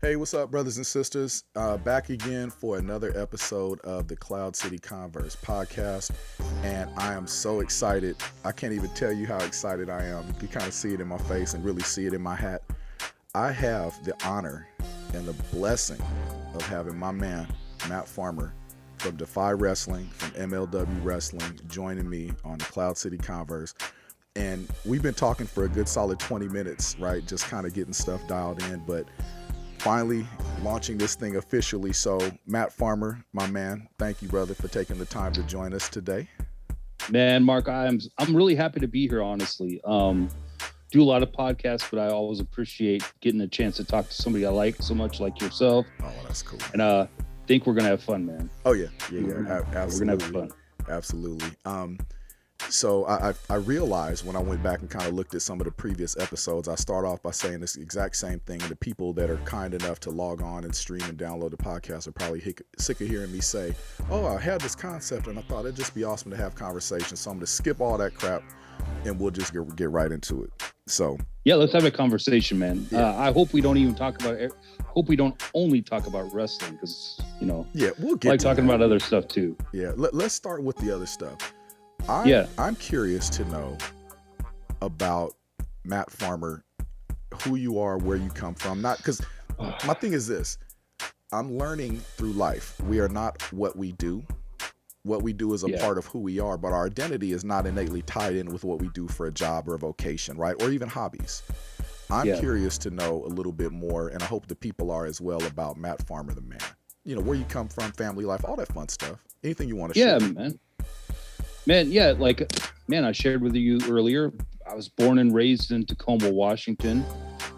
Hey, what's up, brothers and sisters? Back again for another episode of the CloudCity Converse Podcast, and I am so excited. I can't even tell you how excited I am. You can kind of see it in my face and really see it in my hat. I have the honor and the blessing of having my man, Matt Farmer, from Defy Wrestling, from MLW Wrestling, joining me on the CloudCity Converse. And we've been talking for a good solid 20 minutes, right? Just kind of getting stuff dialed in, but finally launching this thing officially. So Matt Farmer, my man, thank you, brother, for taking the time to join us today. Man, Mark, I'm really happy to be here, honestly. Do a lot of podcasts, but I always appreciate getting a chance to talk to somebody I like so much, like yourself. Oh, that's cool. And think we're gonna have fun, man. Oh yeah, absolutely. We're gonna have fun. Absolutely. So I realized when I went back and kind of looked at some of the previous episodes, I start off by saying this exact same thing. And the people that are kind enough to log on and stream and download the podcast are probably sick of hearing me say, oh, I had this concept and I thought it'd just be awesome to have conversations. So I'm going to skip all that crap and we'll just get right into it. So yeah, let's have a conversation, man. Yeah. I hope we don't even talk about it. Hope we don't only talk about wrestling because, yeah, we'll get like to talking that. about other stuff too. Yeah, let's start with the other stuff. I'm curious to know about Matt Farmer, who you are, where you come from. Not because my thing is this: I'm learning through life. We are not what we do. What we do is a part of who we are, but our identity is not innately tied in with what we do for a job or a vocation, right? Or even hobbies. I'm curious to know a little bit more, and I hope the people are as well, about Matt Farmer, the man. Where you come from, family life, all that fun stuff. Anything you want to share? Yeah, man, yeah, I shared with you earlier, I was born and raised in Tacoma, Washington.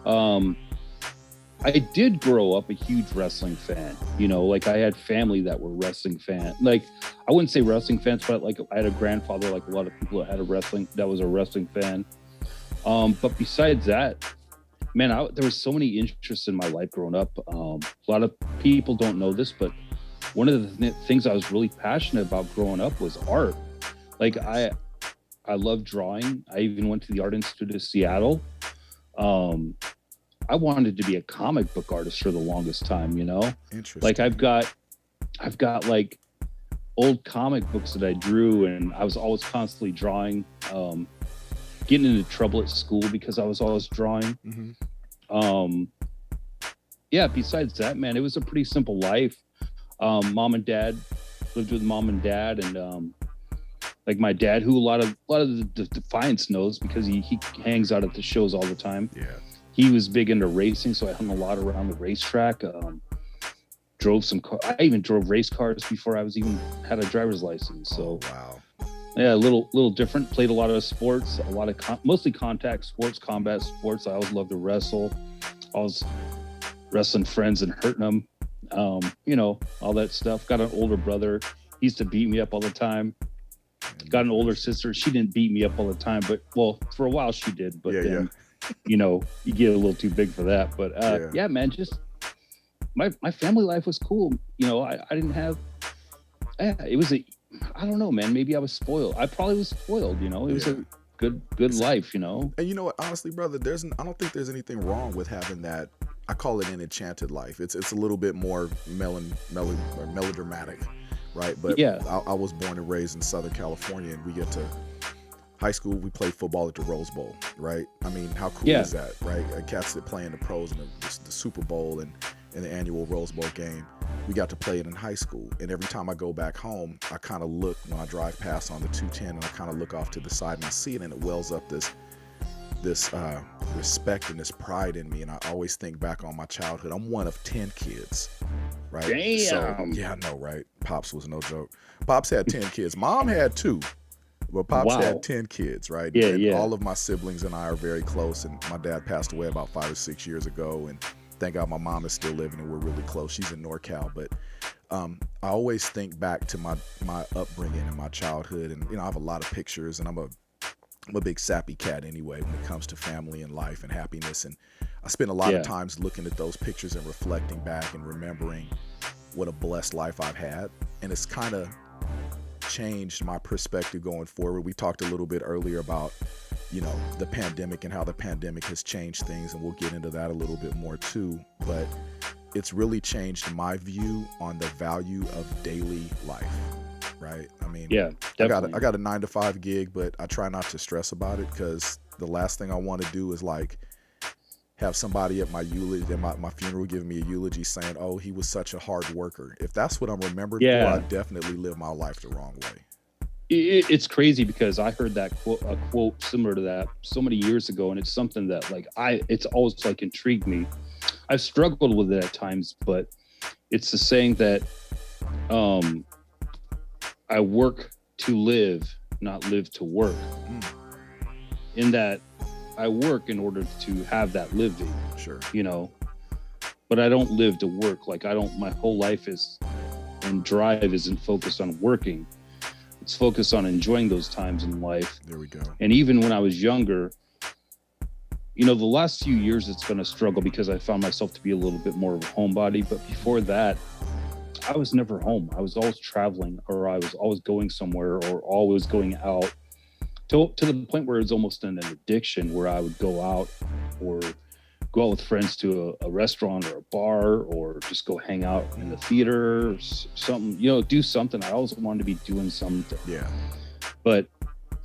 I did grow up a huge wrestling fan. I had family that were wrestling fans. I wouldn't say wrestling fans, but I had a grandfather, like a lot of people that was a wrestling fan. But besides that, man, there was so many interests in my life growing up. A lot of people don't know this, but one of the things I was really passionate about growing up was art. I love drawing. I even went to the Art Institute of Seattle. I wanted to be a comic book artist for the longest time, Interesting. I've got old comic books that I drew, and I was always constantly drawing, getting into trouble at school because I was always drawing. Mm-hmm. Besides that, man, it was a pretty simple life. Mom and dad, lived with mom and dad, and my dad, who a lot of the Defiance knows because he hangs out at the shows all the time. Yeah. He was big into racing, so I hung a lot around the racetrack. Drove some I even drove race cars before I was even had a driver's license. So wow. Yeah, a little different. Played a lot of sports, mostly contact sports, combat sports. I always loved to wrestle. I was wrestling friends and hurting them. All that stuff. Got an older brother. He used to beat me up all the time. Got an older sister. She didn't beat me up all the time, but for a while she did. But then, you get a little too big for that. But man, just my family life was cool. I didn't have. It was I don't know, man. Maybe I was spoiled. I probably was spoiled. It was a good life. And you know what? Honestly, brother, I don't think there's anything wrong with having that. I call it an enchanted life. It's a little bit more melodramatic. Right. But I was born and raised in Southern California, and we get to high school. We played football at the Rose Bowl. Right. I mean, how cool is that? Right. Cats that play in the pros and the Super Bowl and the annual Rose Bowl game. We got to play it in high school. And every time I go back home, I kind of look when I drive past on the 210, and I kind of look off to the side and I see it, and it wells up this respect and this pride in me. And I always think back on my childhood. I'm one of 10 kids right? Damn. So yeah, I know, right? Pops was no joke. Pops had 10 kids. Mom had 2. But Pops Wow. had 10 kids, right? Yeah, and yeah. all of my siblings and I are very close. And my dad passed away about 5 or 6 years ago. And thank God my mom is still living and we're really close. She's in NorCal. But I always think back to my upbringing and my childhood. And, I have a lot of pictures, and I'm a big sappy cat anyway when it comes to family and life and happiness. And I spend a lot of times looking at those pictures and reflecting back and remembering what a blessed life I've had. And it's kind of changed my perspective going forward. We talked a little bit earlier about, the pandemic and how the pandemic has changed things, and we'll get into that a little bit more too. But it's really changed my view on the value of daily life, right? I mean, I got a 9-to-5 gig, but I try not to stress about it, because the last thing I want to do is like have somebody at my eulogy, my funeral, giving me a eulogy saying, "Oh, he was such a hard worker." If that's what I'm remembered for, I definitely live my life the wrong way. It's crazy, because I heard that quote similar to that so many years ago, and it's something that it's always like intrigued me. I've struggled with it at times, but it's the saying that I work to live, not live to work. In that I work in order to have that living. Sure. But I don't live to work. My whole life and drive isn't focused on working. It's focused on enjoying those times in life. There we go. And even when I was younger, the last few years it's been a struggle, because I found myself to be a little bit more of a homebody. But before that, I was never home. I was always traveling, or I was always going somewhere, or always going out, to the point where it's almost an addiction, where I would go out with friends to a restaurant or a bar, or just go hang out in the theater or something, do something. I always wanted to be doing something. Yeah.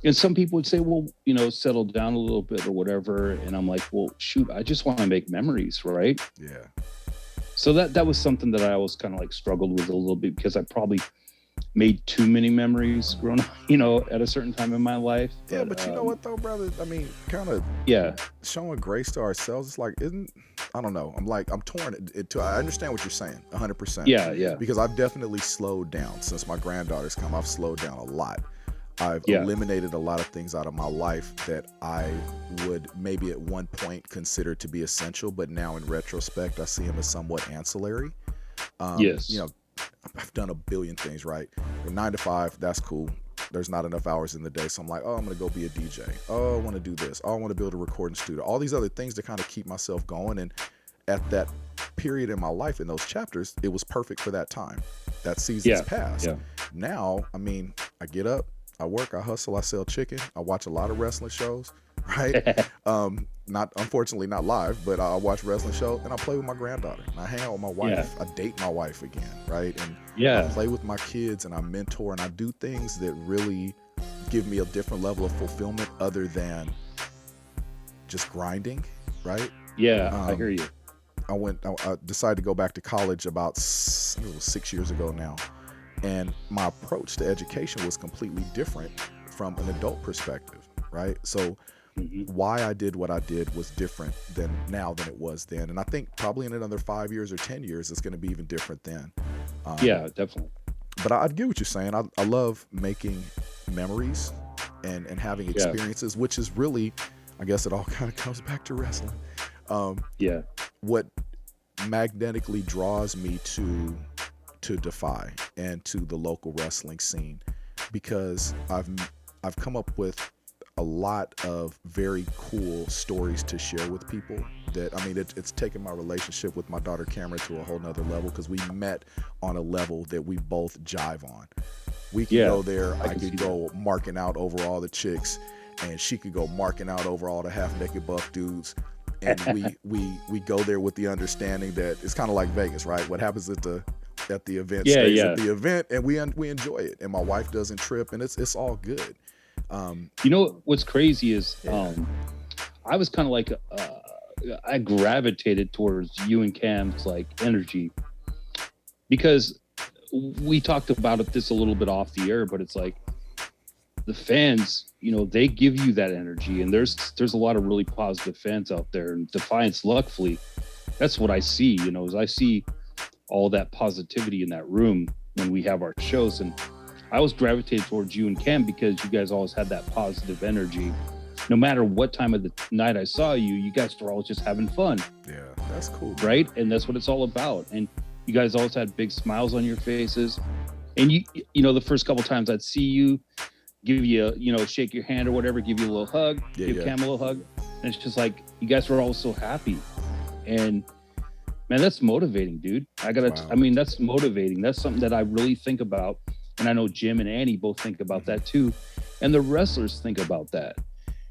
And some people would say, well, settle down a little bit or whatever. And I'm like, well, shoot, I just want to make memories, right? Yeah. So that was something that I always kind of struggled with a little bit, because I probably made too many memories growing up, at a certain time in my life. Yeah, but you know what though, brother? I mean, kind of showing grace to ourselves. It's I don't know. I'm torn. I understand what you're saying, 100%. Yeah. Because I've definitely slowed down since my granddaughter's come. I've slowed down a lot. I've eliminated a lot of things out of my life that I would maybe at one point consider to be essential, but now in retrospect, I see them as somewhat ancillary. Yes. I've done a billion things, right? 9 to 5, that's cool. There's not enough hours in the day. So I'm like, I'm going to go be a DJ. Oh, I want to do this. Oh, I want to build a recording studio. All these other things to kind of keep myself going. And at that period in my life, in those chapters, it was perfect for that time. That season's passed. Yeah. Now, I mean, I get up, I work, I hustle, I sell chicken. I watch a lot of wrestling shows, right? Unfortunately not live, but I watch wrestling shows, and I play with my granddaughter, and I hang out with my wife. I date my wife again, right? And I play with my kids, and I mentor, and I do things that really give me a different level of fulfillment other than just grinding, right? Yeah, I hear you. I decided to go back to college about 6 years ago now. And my approach to education was completely different from an adult perspective, right? So why I did what I did was different than it was then. And I think probably in another 5 years or 10 years, it's going to be even different then. Yeah, definitely. But I get what you're saying. I love making memories and having experiences, which is really, I guess it all kind of comes back to wrestling. What magnetically draws me to Defy and to the local wrestling scene, because I've come up with a lot of very cool stories to share with people. That, I mean, it's taken my relationship with my daughter Cameron to a whole nother level, because we met on a level that we both jive on. We could go there, I could go marking out over all the chicks, and she could go marking out over all the half-naked buff dudes. And we go there with the understanding that it's kind of like Vegas, right? What happens at the event stays at the event, and we enjoy it, and my wife doesn't trip, and it's all good. What's crazy is I was kind of I gravitated towards you and Cam's energy, because we talked about this a little bit off the air, but it's the fans, they give you that energy, and there's a lot of really positive fans out there. And Defiance, luckily, that's what I see, as I see all that positivity in that room when we have our shows. And I always gravitated towards you and Cam because you guys always had that positive energy. No matter what time of the night I saw you, you guys were always just having fun. Yeah, that's cool. Right? And that's what it's all about. And you guys always had big smiles on your faces. And you know, the first couple times I'd see you, give you shake your hand or whatever, give you a little hug, give Cam a little hug. And it's just like, you guys were all so happy. And man, that's motivating, dude. I mean, that's motivating. That's something that I really think about. And I know Jim and Annie both think about that too. And the wrestlers think about that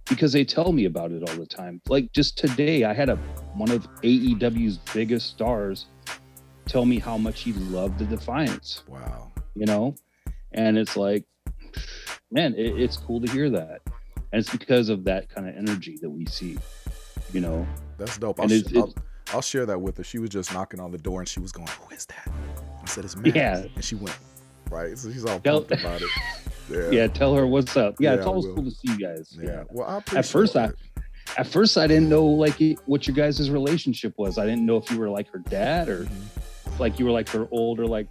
because they tell me about it all the time. Like just today, I had one of AEW's biggest stars tell me how much he loved the Defiance. Wow. You know? And it's like, man, it's cool to hear that. And it's because of that kind of energy that we see, you know? That's dope. I'll share that with her. She was just knocking on the door and she was going, "Who is that?" I said, "It's Matt." Yeah. And she went, right? So she's all pumped about it. Yeah. Yeah, tell her what's up. Yeah, it's always cool to see you guys. Yeah. Well, I appreciate At first, I didn't know like what your guys' relationship was. I didn't know if you were like her dad or like you were like her older like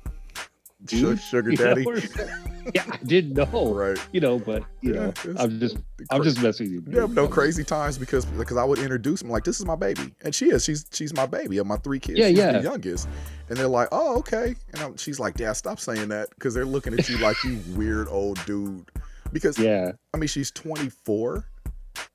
dude, sugar daddy. Yeah, I didn't know. Right. You know, but you know, I'm just messing with you. Yeah, no crazy times because I would introduce them like, "This is my baby," and she's my baby of my 3 kids. Yeah, she's the youngest, and they're like, "Oh, okay," and she's like, "Dad, stop saying that," because they're looking at you like you weird old dude. Because I mean, she's 24.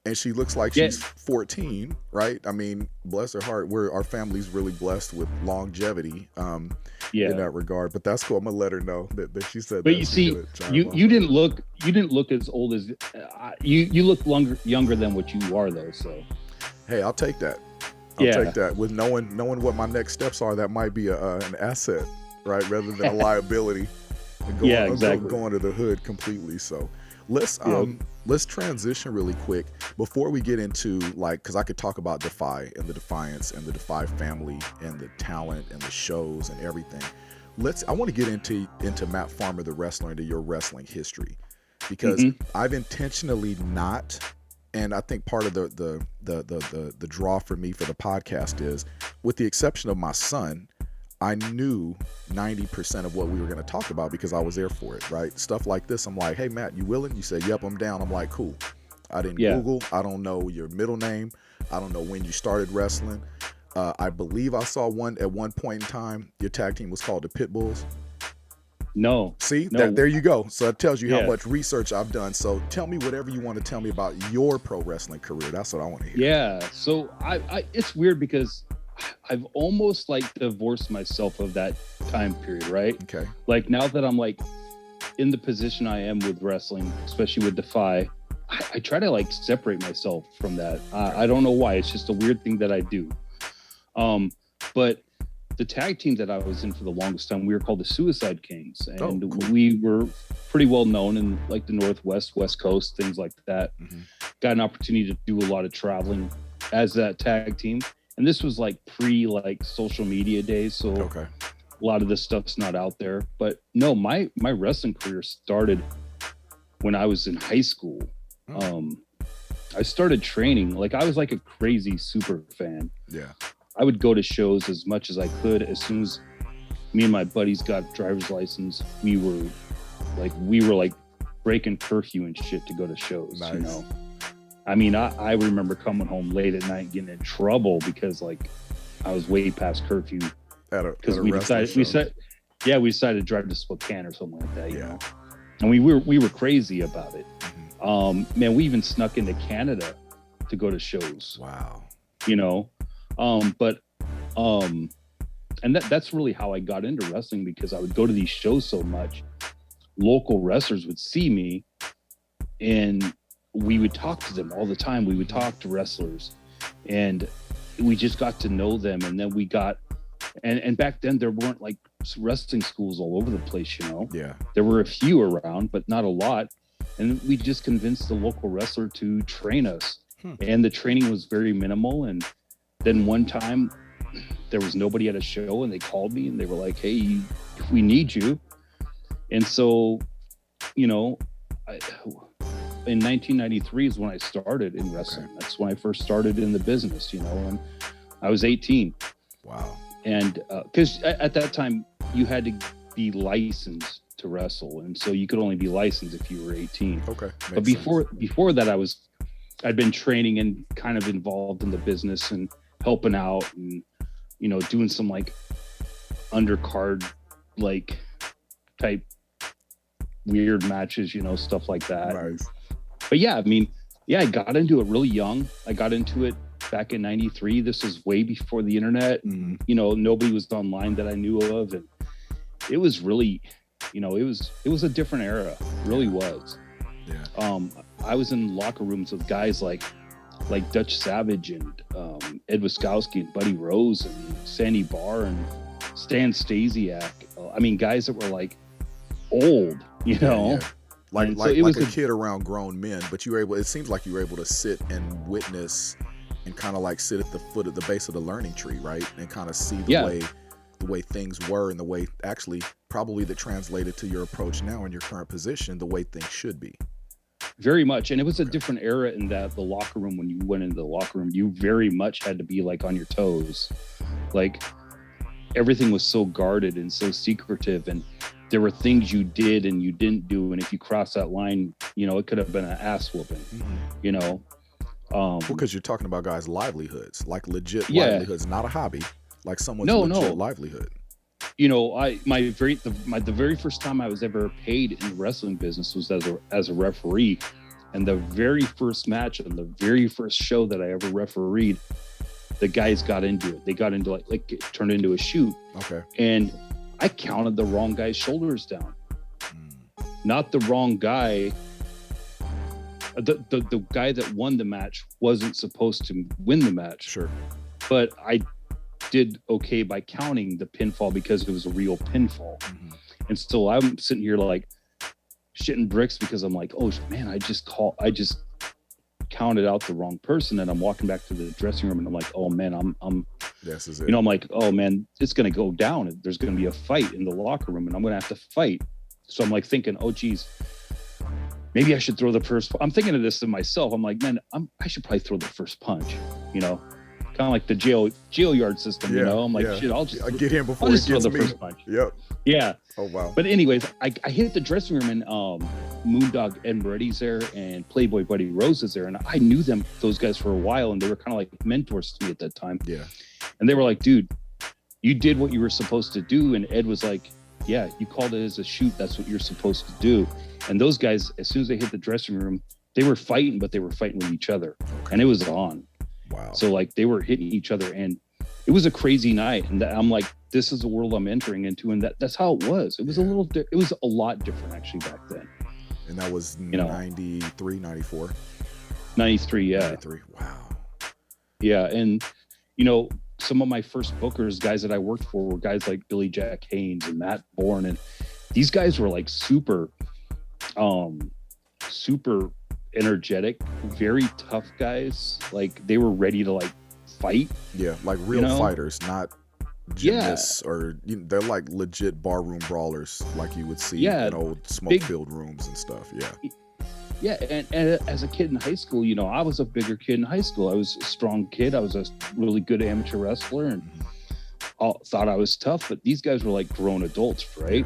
And she looks like she's 14, right? I mean, bless her heart. Our family's really blessed with longevity in that regard. But that's cool. I'm gonna let her know that she said. But you see, you didn't look as old as you look younger than what you are though. So, hey, I'll take that. I'll take that. With knowing what my next steps are, that might be an asset, right? Rather than a liability. And going to the hood completely. So. Let's transition really quick before we get into because I could talk about Defy and the Defiance and the Defy family and the talent and the shows and everything. I want to get into Matt Farmer, the wrestler, into your wrestling history, because I've intentionally not, and I think part of the draw for me for the podcast is, with the exception of my son, I knew 90% of what we were going to talk about because I was there for it, right? Stuff like this. I'm like, "Hey, Matt, you willing?" You say, "Yep, I'm down." I'm like, "Cool." I didn't Google. I don't know your middle name. I don't know when you started wrestling. I believe I saw at one point in time, your tag team was called the Pitbulls. No. See, there you go. So that tells you how much research I've done. So tell me whatever you want to tell me about your pro wrestling career. That's what I want to hear. Yeah. So I it's weird because I've almost like divorced myself of that time period, right? Okay. Like now that I'm like in the position I am with wrestling, especially with Defy, I try to like separate myself from that. I don't know why. It's just a weird thing that I do. But the tag team that I was in for the longest time, we were called the Suicide Kings, and we were pretty well known in like the Northwest, West Coast, things like that. Got an opportunity to do a lot of traveling as that tag team. And this was like social media days, so a lot of this stuff's not out there. But no, my wrestling career started when I was in high school. I started training, like I was like a crazy super fan. Yeah. I would go to shows as much as I could. As soon as me and my buddies got driver's license, we were like breaking curfew and shit to go to shows. Nice. You know? I mean, I remember coming home late at night getting in trouble because like I was way past curfew because we decided to drive to Spokane or something like that, you know. And we were crazy about it. Man, we even snuck into Canada to go to shows. Wow. You know, and that's really how I got into wrestling, because I would go to these shows so much. Local wrestlers would see me and we would talk to them all the time. We would talk to wrestlers and we just got to know them. And then we got, and back then there weren't like wrestling schools all over the place, you know? Yeah. There were a few around, but not a lot. And we just convinced the local wrestler to train us. And the training was very minimal. And then one time there was nobody at a show and they called me and they were like, "Hey, we need you." And so, you know, in 1993 is when I started in wrestling. That's when I first started in the business, you know, and I was 18. Wow. And because at that time you had to be licensed to wrestle, and so you could only be licensed if you were 18. Okay. But before that, I'd been training and kind of involved in the business and helping out, and doing some like undercard like type weird matches, stuff like that. Nice. But yeah, I mean, I got into it really young. I got into it back in '93. This is way before the internet. Mm-hmm. Nobody was online that I knew of, and it was really, it was a different era. It really was. Yeah. I was in locker rooms with guys like Dutch Savage and Ed Wiskowski and Buddy Rose and Sandy Barr and Stan Stasiak. I mean, guys that were like old, Yeah. Like so a kid around grown men, but it seems like you were able to sit and witness and kind of like sit at the base of the learning tree, right? And kind of see the way things were, and the way actually probably that translated to your approach now in your current position, the way things should be. Very much. And it was a different era in that the locker room, when you went into the locker room, you very much had to be like on your toes. Like everything was so guarded and so secretive, and there were things you did and you didn't do. And if you crossed that line, it could have been an ass whooping, because you're talking about guys' livelihoods, like legit livelihoods, not a hobby, like someone's legit livelihood. The very first time I was ever paid in the wrestling business was as a referee, and the very first match and the very first show that I ever refereed, the guys got into it. They got into like it turned into a shoot. Okay. And I counted the wrong guy's shoulders down. Not the wrong guy. The guy that won the match wasn't supposed to win the match. Sure. But I did okay by counting the pinfall because it was a real pinfall. Mm-hmm. And so I'm sitting here like shitting bricks because I'm like, oh man, I just counted out the wrong person, and I'm walking back to the dressing room and I'm like, oh man, I'm this is it. I'm like, oh man, it's gonna go down. There's gonna be a fight in the locker room and I'm gonna have to fight. So I'm like thinking, oh geez, maybe I should throw the first. I'm thinking of this to myself. I'm like, man, I should probably throw the first punch, kind of like the jail yard system, I'm like, shit, I'll get him before I'll just he gets throw the me. first punch. Yep. Yeah. Oh wow. But anyways, I hit the dressing room, and Moondog Ed Moretti's there and Playboy Buddy Rose is there, and I knew those guys for a while, and they were kind of like mentors to me at that time. Yeah. And they were like, dude, you did what you were supposed to do. And Ed was like, yeah, you called it as a shoot. That's what you're supposed to do. And those guys, as soon as they hit the dressing room, they were fighting, but they were fighting with each other. Okay. And it was on. Wow. So like they were hitting each other, and it was a crazy night. And I'm like, this is the world I'm entering into. And that's how it was. It was it was a lot different actually back then. And that was 93, 94? 93, yeah. 93, wow. Yeah, and, some of my first bookers, guys that I worked for, were guys like Billy Jack Haynes and Matt Bourne. And these guys were like super energetic, very tough guys. Like they were ready to like fight. Yeah, like real fighters, not gymnasts or they're like legit barroom brawlers, like you would see in old smoke-filled rooms and stuff. Yeah, and as a kid in high school, I was a bigger kid in high school. I was a strong kid. I was a really good amateur wrestler, and thought I was tough. But these guys were like grown adults, right?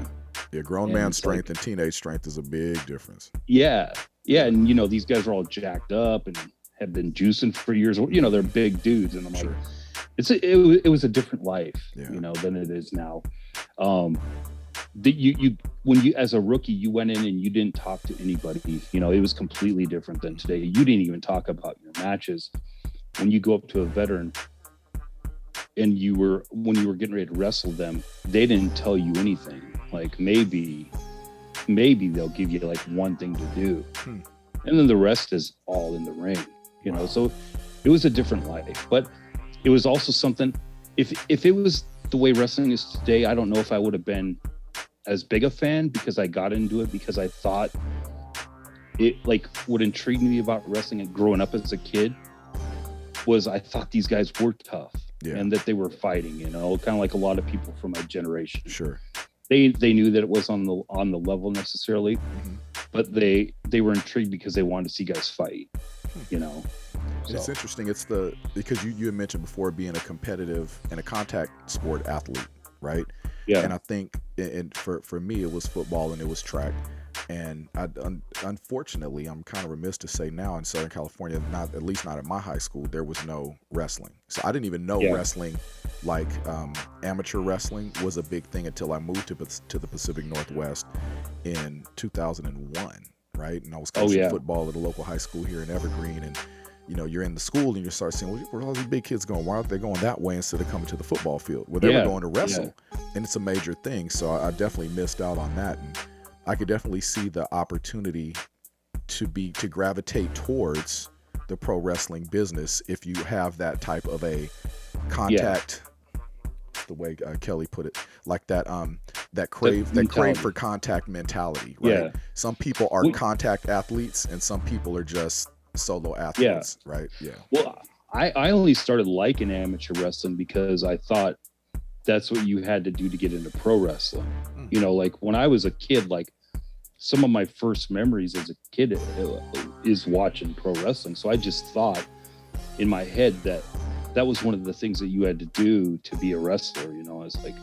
Yeah, grown man strength and teenage strength is a big difference. Yeah, and these guys were all jacked up and have been juicing for years. They're big dudes, and I'm like, it was a different life, than it is now. When you as a rookie, you went in and you didn't talk to anybody. It was completely different than today. You didn't even talk about your matches. When you go up to a veteran and when you were getting ready to wrestle them, they didn't tell you anything. Like maybe they'll give you like one thing to do, and then the rest is all in the ring. So it was a different life, but it was also something. If it was the way wrestling is today, I don't know if I would have been as big a fan, because I got into it because I thought it, like, what intrigued me about wrestling and growing up as a kid was I thought these guys were tough and that they were fighting, kind of like a lot of people from my generation. Sure. They knew that it was on the level necessarily, but they were intrigued because they wanted to see guys fight, And it's interesting. It's because you had mentioned before being a competitive and a contact sport athlete, right? Yeah. And I think, and for me, it was football and it was track. And unfortunately, I'm kind of remiss to say now in Southern California, at least not at my high school, there was no wrestling. So I didn't even know wrestling, like amateur wrestling, was a big thing until I moved to the Pacific Northwest in 2001, right? And I was coaching football at a local high school here in Evergreen, and you're in the school and you start seeing, where are all these big kids going? Why aren't they going that way instead of coming to the football field? Well, they were going to wrestle, and it's a major thing. So I definitely missed out on that, and I could definitely see the opportunity to gravitate towards the pro wrestling business if you have that type of a contact. The way Kelly put it, like that crave for contact mentality, right? Yeah. Some people are contact athletes, and some people are just solo athletes, right? Yeah. Well, I only started liking amateur wrestling because I thought that's what you had to do to get into pro wrestling. Like when I was a kid, like some of my first memories as a kid is watching pro wrestling. So I just thought in my head that was one of the things that you had to do to be a wrestler. It's like,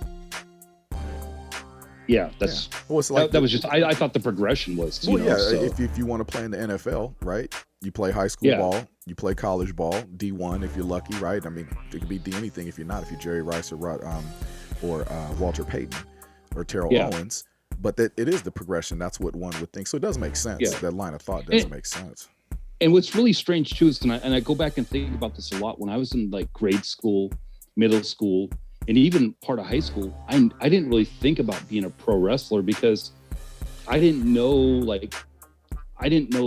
that's Well, it's like that was just I thought the progression was. So. If you want to play in the NFL, right? You play high school ball, you play college ball, D1 if you're lucky, right? I mean, it could be D anything if you're not. If you're Jerry Rice or Walter Payton or Terrell Owens, but that it is the progression. That's what one would think. So it does make sense. That line of thought does make sense. And what's really strange too is, and I go back and think about this a lot, when I was in like grade school, middle school, and even part of high school, I didn't really think about being a pro wrestler because I didn't know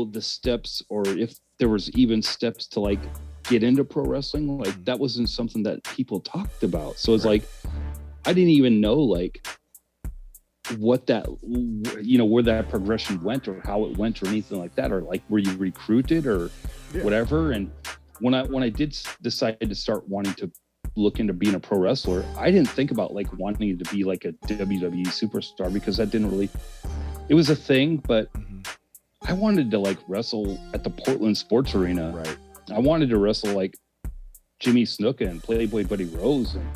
the steps, or if there was even steps to like get into pro wrestling. Like that wasn't something that people talked about. So it's like, I didn't even know like what that, where that progression went or how it went or anything like that, or like were you recruited or whatever. And when I did decide to start wanting to look into being a pro wrestler, I didn't think about like wanting to be like a WWE superstar, because that didn't really, it was a thing, but I wanted to like wrestle at the Portland Sports Arena. Right. I wanted to wrestle like Jimmy Snuka and Playboy Buddy Rose and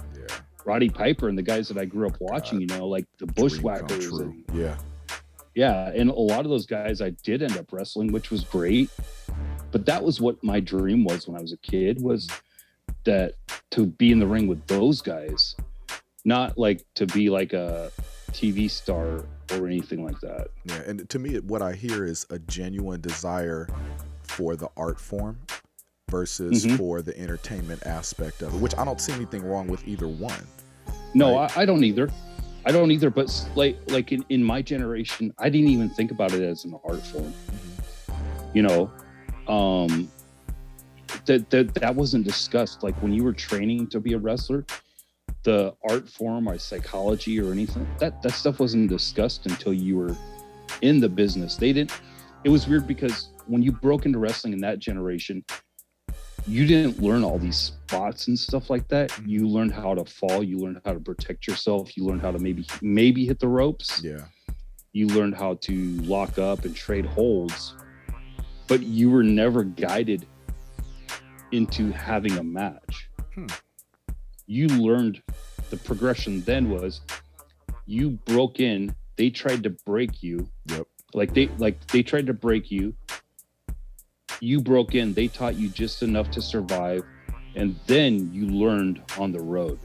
Roddy Piper and the guys that I grew up watching, like the Bushwhackers. And, and a lot of those guys I did end up wrestling, which was great. But that was what my dream was when I was a kid, was that to be in the ring with those guys, not like to be like a TV star or anything like that. Yeah, and to me, what I hear is a genuine desire for the art form versus for the entertainment aspect of it, which I don't see anything wrong with either one. No, right? I don't either. But like in my generation, I didn't even think about it as an art form. That wasn't discussed. Like when you were training to be a wrestler, the art form or psychology or anything, that stuff wasn't discussed until you were in the business. It was weird because when you broke into wrestling in that generation, you didn't learn all these spots and stuff like that. You learned how to fall. You learned how to protect yourself. You learned how to maybe hit the ropes. Yeah. You learned how to lock up and trade holds, but you were never guided into having a match. You learned the progression then was you broke in, they tried to break you. Yep. They tried to break you. You broke in, they taught you just enough to survive, and then you learned on the road.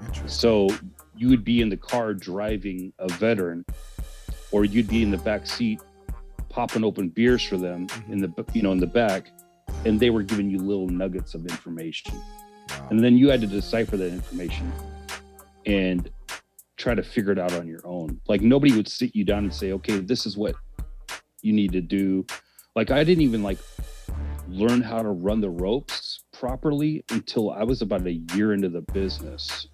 Interesting. So you would be in the car driving a veteran, or you'd be in the back seat popping open beers for them in the back, and they were giving you little nuggets of information. Wow. And then you had to decipher that information and try to figure it out on your own. Like nobody would sit you down and say, okay, this is what you need to do. Like I didn't even like learn how to run the ropes properly until I was about a year into the business.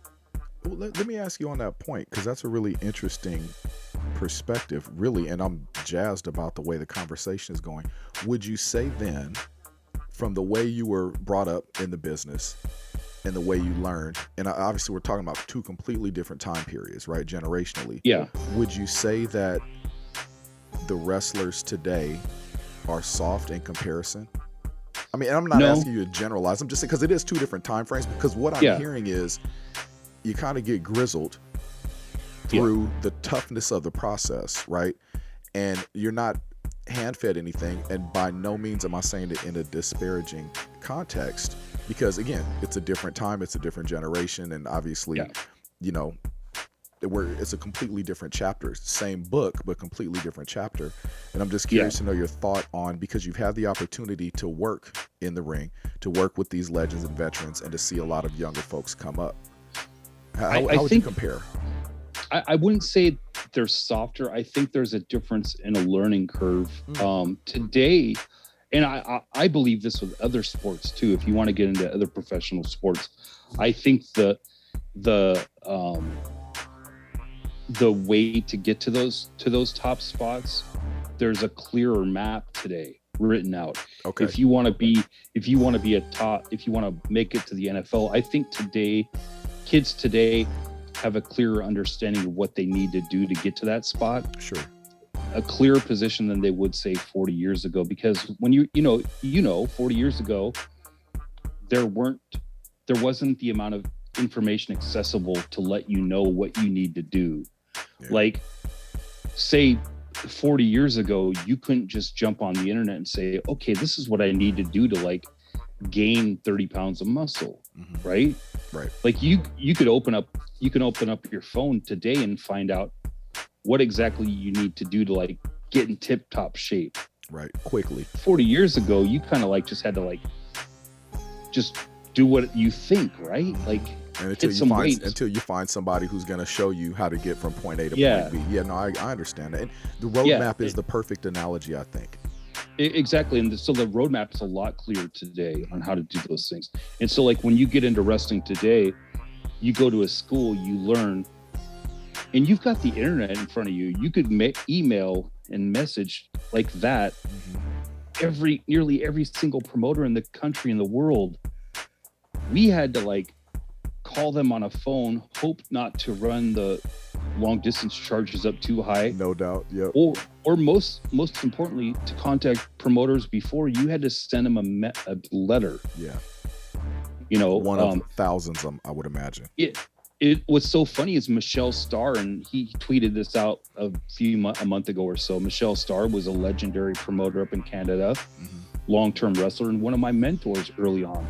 Well, let me ask you on that point, because that's a really interesting perspective, really, and I'm jazzed about the way the conversation is going. Would you say then, from the way you were brought up in the business and the way you learned, and obviously we're talking about two completely different time periods, right, generationally. Yeah. Would you say that the wrestlers today are soft in comparison? I mean, and I'm not No. asking you to generalize. I'm just saying, because it is two different time frames. Because what I'm hearing is you kind of get grizzled through the toughness of the process, right? And you're not hand-fed anything. And by no means am I saying it in a disparaging context, because again, it's a different time, it's a different generation, and obviously, you know, it's a completely different chapter, same book, but completely different chapter. And I'm just curious to know your thought on, because you've had the opportunity to work in the ring, to work with these legends and veterans, and to see a lot of younger folks come up. How would you compare? I wouldn't say they're softer. I think there's a difference in a learning curve. Today, and I believe this with other sports too, if you want to get into other professional sports, I think the way to get to those top spots, there's a clearer map today written out. Okay. If you want to be if you want to make it to the NFL, I think kids today have a clearer understanding of what they need to do to get to that spot. Sure. A clearer position than they would say 40 years ago, because when you know 40 years ago, there wasn't the amount of information accessible to let you know what you need to do. Like, say 40 years ago, you couldn't just jump on the internet and say, okay, this is what I need to do to like gain 30 pounds of muscle. Right. Like you could open up your phone today and find out what exactly you need to do to like get in tip top shape. Right. Quickly. 40 years ago, you kind of like just had to like just do what you think, right? Like, and until you find somebody who's going to show you how to get from point A to point B. Yeah, no, I understand that. And the roadmap is the perfect analogy, I think. Exactly. And so the roadmap is a lot clearer today on how to do those things. And so like when you get into wrestling today, you go to a school, you learn, and you've got the internet in front of you. You could email and message like that. Nearly every single promoter in the country, in the world. We had to like call them on a phone, hope not to run the long distance charges up too high. No doubt. Yep. Or most importantly, to contact promoters before, you had to send them a letter. Yeah. You know, one of thousands, I would imagine. It what's so funny is Michelle Starr, and he tweeted this out a month ago or so. Michelle Starr was a legendary promoter up in Canada, long-term wrestler, and one of my mentors early on.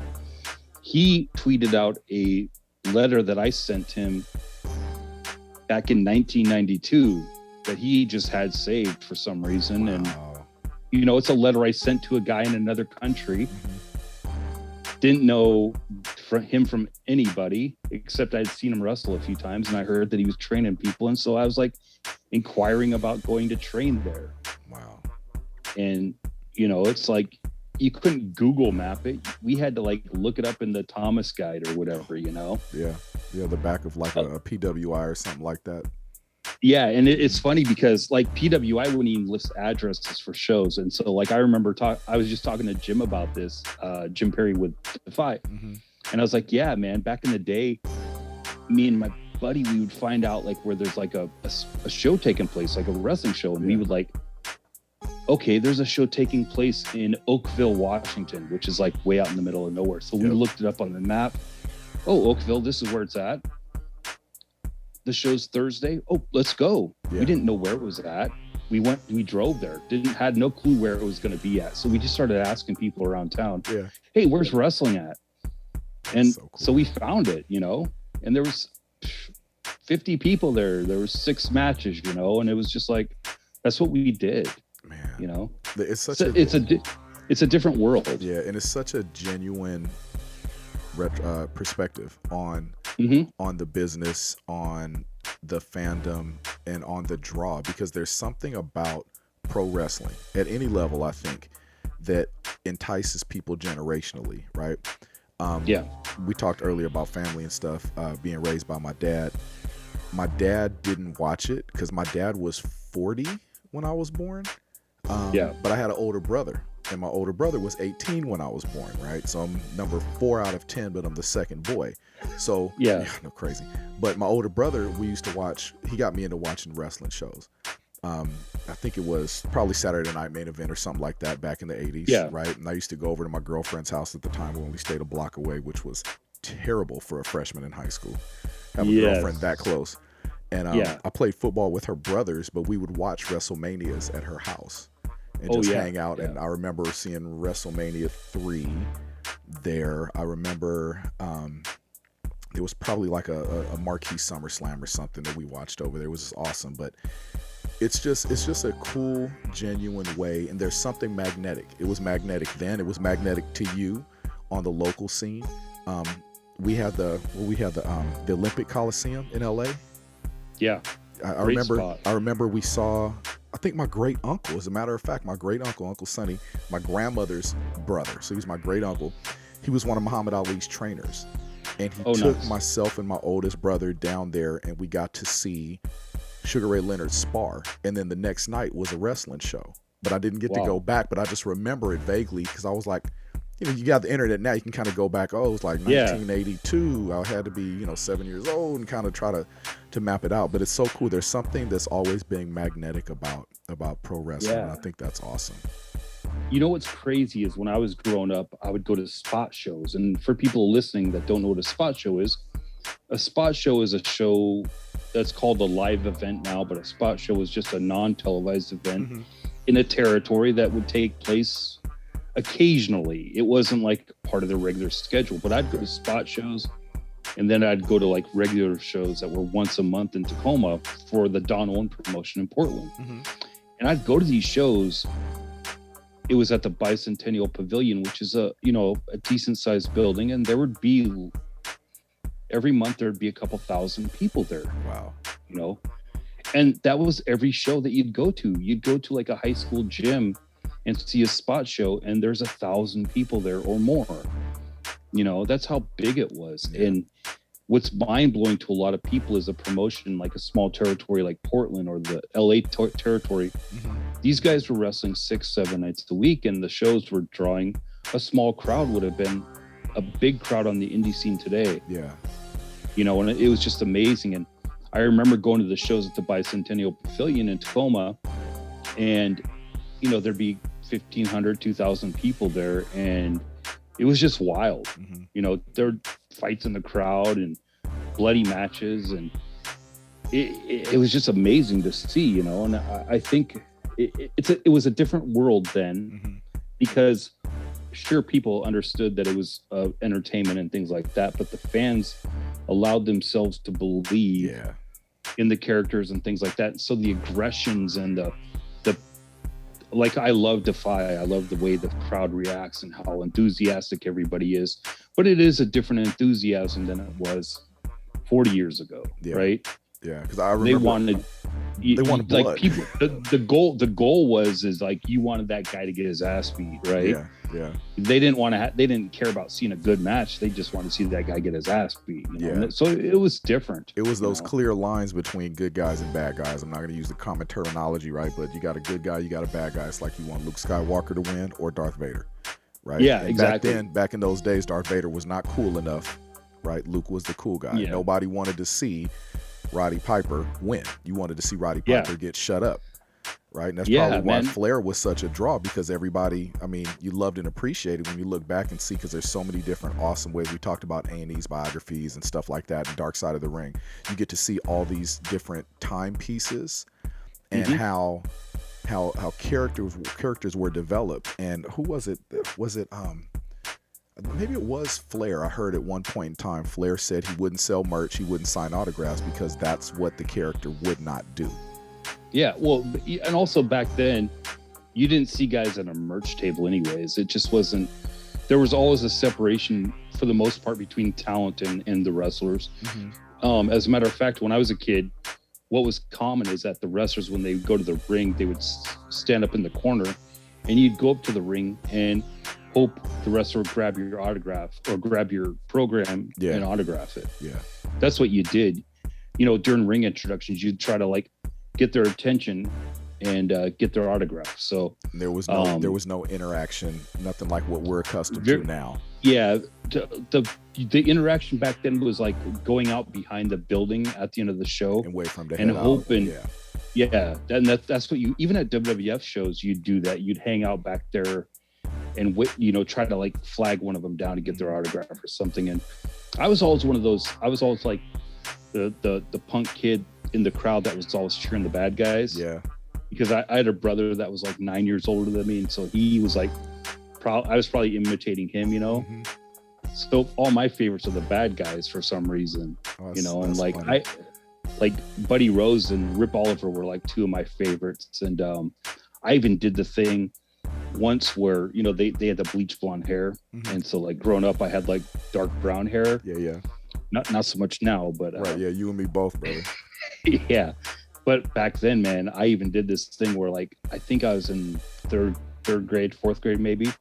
He tweeted out a letter that I sent him back in 1992 that he just had saved for some reason. And, you know, it's a letter I sent to a guy in another country. Didn't know him from anybody, except I'd seen him wrestle a few times, and I heard that he was training people. And so I was like inquiring about going to train there. Wow. And, you know, it's like, you couldn't Google map it. We had to like look it up in the Thomas Guide or whatever, you know? Yeah. The back of like a PWI or something like that. Yeah. And it's funny because like PWI wouldn't even list addresses for shows. And so like, I remember I was just talking to Jim about this, Jim Perry with Defy. And I was like, yeah, man, back in the day, me and my buddy, we would find out like where there's like a show taking place, like a wrestling show. And we would like, okay, there's a show taking place in Oakville, Washington, which is like way out in the middle of nowhere. So we looked it up on the map. Oh, Oakville, this is where it's at. The show's Thursday. Oh, let's go. We didn't know where it was at. We drove there. Had no clue where it was going to be at. So we just started asking people around town, hey, where's wrestling at? And so we found it, you know, and there was 50 people there. There was 6 matches, you know, and it was just like, that's what we did. Man, you know, it's a different world. Yeah, and it's such a genuine perspective on the business, on the fandom, and on the draw, because there's something about pro wrestling at any level, I think, that entices people generationally, right? We talked earlier about family and stuff, being raised by my dad. My dad didn't watch it because my dad was 40 when I was born. But I had an older brother, and my older brother was 18 when I was born, right? So I'm number 4 out of 10, but I'm the second boy. So no, crazy. But my older brother, we used to watch. He got me into watching wrestling shows. I think it was probably Saturday Night Main Event or something like that back in the 80s, Yeah. right? And I used to go over to my girlfriend's house at the time when we stayed a block away, which was terrible for a freshman in high school. Have a girlfriend that close. And I played football with her brothers, but we would watch WrestleManias at her house and just hang out. And I remember seeing WrestleMania 3 there. I remember it was probably like a marquee SummerSlam or something that we watched over there. It was just awesome. But it's just a cool, genuine way. And there's something magnetic. It was magnetic then. It was magnetic to you on the local scene. We had the Olympic Coliseum in LA. Yeah. I remember we saw, I think my great uncle, as a matter of fact, my great uncle, Uncle Sonny, my grandmother's brother. So he's my great uncle. He was one of Muhammad Ali's trainers. And he took myself and my oldest brother down there, and we got to see Sugar Ray Leonard spar. And then the next night was a wrestling show. But I didn't get to go back, but I just remember it vaguely because I was like, you know, you got the internet now, you can kind of go back, oh, it was like 1982. I had to be, 7 years old and kind of try to map it out. But it's so cool. There's something that's always being magnetic about pro wrestling. And I think that's awesome. You know what's crazy is when I was growing up, I would go to spot shows. And for people listening that don't know what a spot show is a show that's called a live event now, but a spot show is just a non-televised event in a territory that would take place occasionally. It wasn't like part of the regular schedule, but I'd go to spot shows and then I'd go to like regular shows that were once a month in Tacoma for the Don Owen promotion in Portland. And I'd go to these shows. It was at the Bicentennial Pavilion, which is a decent sized building. And there would be, every month there'd be a couple thousand people there. Wow. And that was every show that you'd go to. You'd go to like a high school gym and see a spot show, and there's 1,000 people there or more. That's how big it was. Yeah. And what's mind-blowing to a lot of people is a promotion like a small territory like Portland or the LA territory. These guys were wrestling 6-7 nights a week, and the shows were drawing a small crowd. Would have been a big crowd on the indie scene today. Yeah. And it was just amazing. And I remember going to the shows at the Bicentennial Pavilion in Tacoma, and there'd be 1,500, 2,000 people there, and it was just wild. There were fights in the crowd and bloody matches, and it was just amazing to see. And I think it was a different world then, because sure, people understood that it was entertainment and things like that, but the fans allowed themselves to believe in the characters and things like that. So the aggressions and the like, I love Defy. I love the way the crowd reacts and how enthusiastic everybody is. But it is a different enthusiasm than it was 40 years ago, right? Yeah, because I remember they wanted blood. Like people, the goal was like you wanted that guy to get his ass beat, right? Yeah. They didn't care about seeing a good match. They just wanted to see that guy get his ass beat. So it was different. It was those clear lines between good guys and bad guys. I'm not going to use the common terminology, right? But you got a good guy, you got a bad guy. It's like you want Luke Skywalker to win or Darth Vader, right? Yeah, and exactly. Back in those days, Darth Vader was not cool enough, right? Luke was the cool guy. Nobody wanted to see Roddy Piper win. You wanted to see Roddy Piper get shut up, right? And that's probably why Flair was such a draw, because everybody, you loved and appreciated when you look back and see, because there's so many different awesome ways. We talked about A&E's biographies and stuff like that, and Dark Side of the Ring. You get to see all these different timepieces and how characters were developed. And who was it? Maybe it was Flair. I heard at one point in time, Flair said he wouldn't sell merch, he wouldn't sign autographs, because that's what the character would not do. Yeah, well, and also back then, you didn't see guys at a merch table anyways. It just wasn't, there was always a separation for the most part between talent and the wrestlers. As a matter of fact, when I was a kid, what was common is that the wrestlers, when they would go to the ring, they would stand up in the corner, and you'd go up to the ring and hope the wrestler would grab your autograph or grab your program and autograph it. Yeah, that's what you did. During ring introductions, you'd try to like get their attention and get their autograph. So there was no interaction, nothing like what we're accustomed to now. Yeah, the interaction back then was like going out behind the building at the end of the show and wait for him to and head hoping. Out. Yeah, and that's what you, even at WWF shows, you'd do that. You'd hang out back there and try to like flag one of them down to get their autograph or something. And I was always one of those. I was always like the punk kid in the crowd that was always cheering the bad guys. Yeah. Because I had a brother that was like 9 years older than me, and so he was like, I was probably imitating him, Mm-hmm. So all my favorites are the bad guys for some reason, and like funny. Buddy Rose and Rip Oliver were like two of my favorites, and I even did the thing once where they had the bleach blonde hair, mm-hmm. and so like growing up I had like dark brown hair. Yeah. Not so much now, but right. Yeah, you and me both, brother. Yeah. But back then, man, I even did this thing where, like, I think I was in third grade, fourth grade, maybe,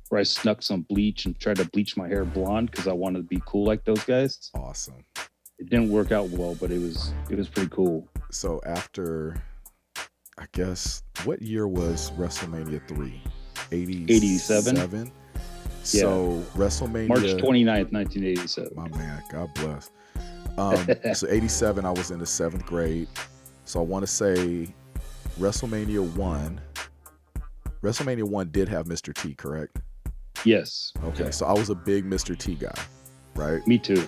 where I snuck some bleach and tried to bleach my hair blonde because I wanted to be cool like those guys. Awesome. It didn't work out well, but it was pretty cool. So after, I guess, what year was WrestleMania 3? 87? So WrestleMania March 29th, 1987. My man, God bless. So 87, I was in the 7th grade. So I want to say WrestleMania 1 did have Mr. T, correct? Yes. Okay, yeah. So I was a big Mr. T guy, right? Me too.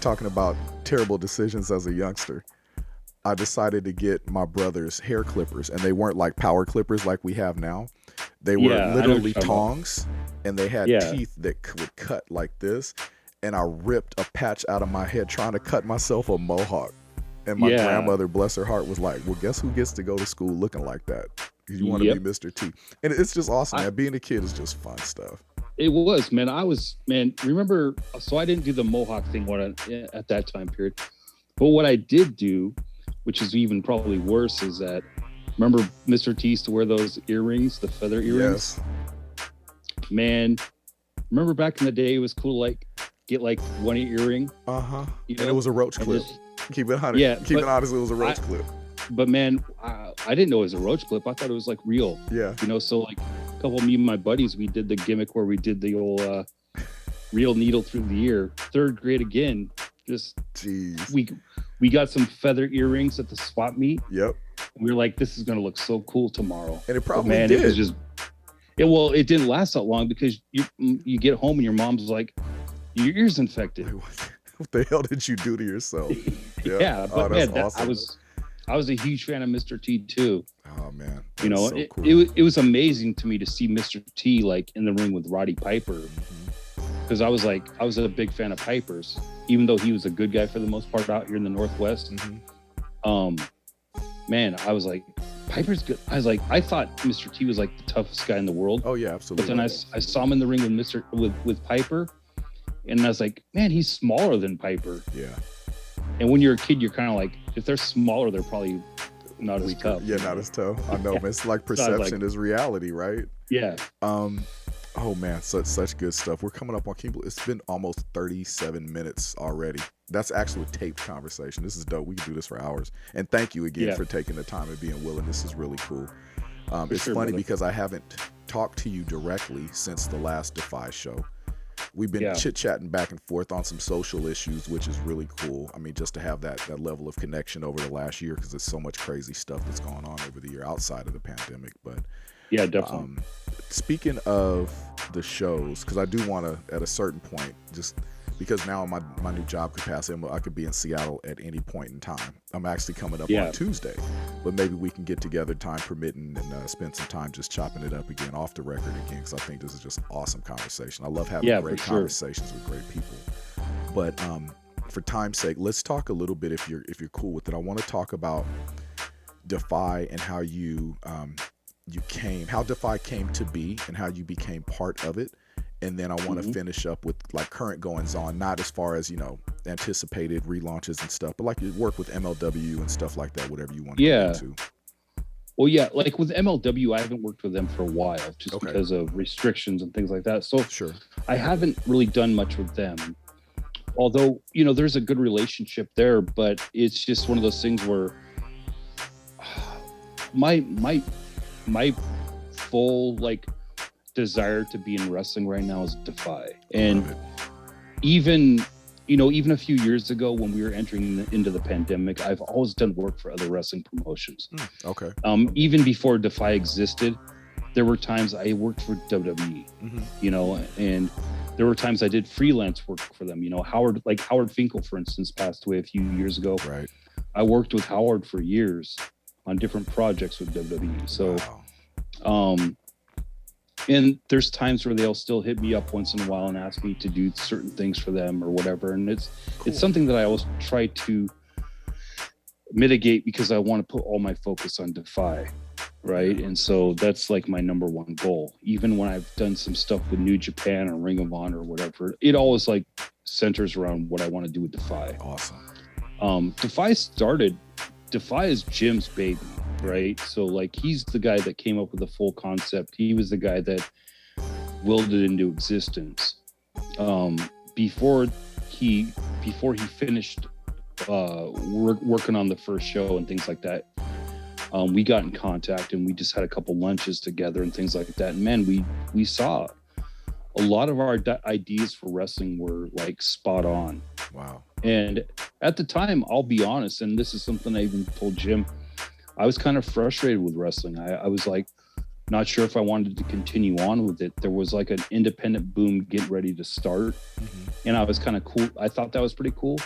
Talking about terrible decisions as a youngster, I decided to get my brother's hair clippers, and they weren't like power clippers like we have now. They were literally tongs, and they had teeth that would cut like this, and I ripped a patch out of my head trying to cut myself a mohawk. And my grandmother, bless her heart, was like, well, guess who gets to go to school looking like that? You want to be Mr. T. And it's just awesome, man. Being a kid is just fun stuff. It was, man. Remember, so I didn't do the mohawk thing at that time period. But what I did do, which is even probably worse, is that, remember Mr. T used to wear those earrings, the feather earrings? Yes. Man, remember back in the day, it was cool, like, get like one earring. Uh-huh. And it was a roach clip. Keep it 100. Yeah, keep it honest, it was a roach clip. But man, I didn't know it was a roach clip. I thought it was like real. Yeah. So like a couple of me and my buddies, we did the gimmick where we did the old real needle through the ear. 3rd grade again. Just jeez. We got some feather earrings at the swap meet. Yep. We were like, this is gonna look so cool tomorrow. And it probably did. It was just it didn't last that long because you get home and your mom's like, your ear's infected. What the hell did you do to yourself? Yeah, but man, awesome. I was a huge fan of Mr. T too. Oh man, so cool. It was amazing to me to see Mr. T like in the ring with Roddy Piper, because I was a big fan of Piper's, even though he was a good guy for the most part out here in the Northwest. Mm-hmm. Man, I was like, Piper's good. I thought Mr. T was like the toughest guy in the world. Oh yeah, absolutely. But then I saw him in the ring with Piper. And I was like, man, he's smaller than Piper. Yeah. And when you're a kid, you're kind of like, if they're smaller, they're probably not as tough. Yeah, not as tough. I know, man. It's like perception is reality, right? Yeah. Oh man, such good stuff. We're coming up on it's been almost 37 minutes already. That's actually a taped conversation. This is dope. We can do this for hours. And thank you again for taking the time and being willing. This is really cool. It's funny because I haven't talked to you directly since the last Defy show. We've been chit-chatting back and forth on some social issues, which is really cool. I mean, just to have that level of connection over the last year, because there's so much crazy stuff that's going on over the year outside of the pandemic. But yeah, definitely. Speaking of the shows, because I do want to, at a certain point, just because now in my new job capacity, I could be in Seattle at any point in time. I'm actually coming up on Tuesday, but maybe we can get together, time permitting, and spend some time just chopping it up again, off the record again, because I think this is just an awesome conversation. I love having great conversations with great people. But for time's sake, let's talk a little bit, if you're cool with it. I want to talk about Defy and how how Defy came to be and how you became part of it. And then I want to finish up with like current goings on, not as far as, anticipated relaunches and stuff, but like you work with MLW and stuff like that, whatever you want to get into. Well, yeah, like with MLW, I haven't worked with them for a while just because of restrictions and things like that. So sure, I haven't really done much with them. Although, there's a good relationship there, but it's just one of those things where my full desire to be in wrestling right now is Defy. And even even a few years ago when we were entering into the pandemic, I've always done work for other wrestling promotions. Okay. Even before Defy existed, there were times I worked for WWE, and there were times I did freelance work for them. Howard Finkel, for instance, passed away a few years ago. Right. I worked with Howard for years on different projects with WWE. So, wow. And there's times where they'll still hit me up once in a while and ask me to do certain things for them or whatever. And it's something that I always try to mitigate because I want to put all my focus on Defy. Right. And so that's like my number one goal. Even when I've done some stuff with New Japan or Ring of Honor or whatever, it always like centers around what I want to do with Defy. Awesome. Defy is Jim's baby. Right. So like he's the guy that came up with the full concept. He was the guy that willed it into existence. Before he finished working on the first show and things like that, we got in contact and we just had a couple lunches together and things like that. And man, we saw a lot of our ideas for wrestling were like spot on. Wow. And at the time, I'll be honest, and this is something I even told Jim, I was kind of frustrated with wrestling. I was like, not sure if I wanted to continue on with it. There was like an independent boom getting ready to start. And I was kind of cool. I thought that was pretty cool.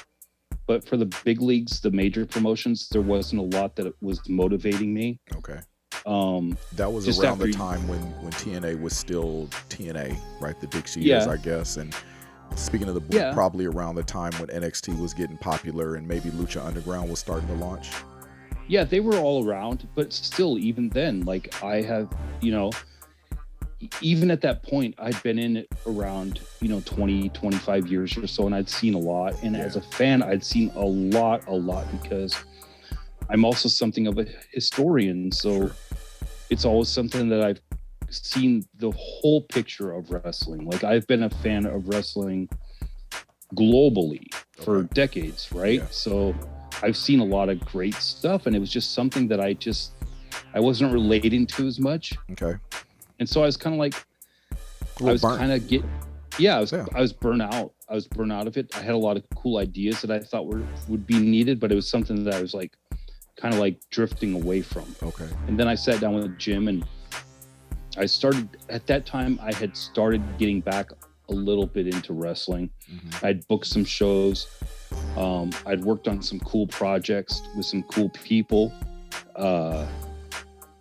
But for the big leagues, the major promotions, there wasn't a lot that was motivating me. Okay. That was around the time when TNA was still TNA, right? The Dixie years, I guess. And speaking of the boom, probably around the time when NXT was getting popular and maybe Lucha Underground was starting to launch. Yeah, they were all around, but still, even then, like I have, even at that point, I'd been in it around, 20, 25 years or so, and I'd seen a lot. And as a fan, I'd seen a lot because I'm also something of a historian. So it's always something that I've seen the whole picture of wrestling. Like I've been a fan of wrestling globally for decades, right? Yeah. So I've seen a lot of great stuff, and it was just something that I wasn't relating to as much. Okay. And so I was kind of like, I was burnt out. I was burnt out of it. I had a lot of cool ideas that I thought would be needed, but it was something that I was like, kind of like drifting away from. Okay. And then I sat down with Jim, and I started, at that time, I had started getting back a little bit into wrestling. I'd booked some shows. I'd worked on some cool projects with some cool people.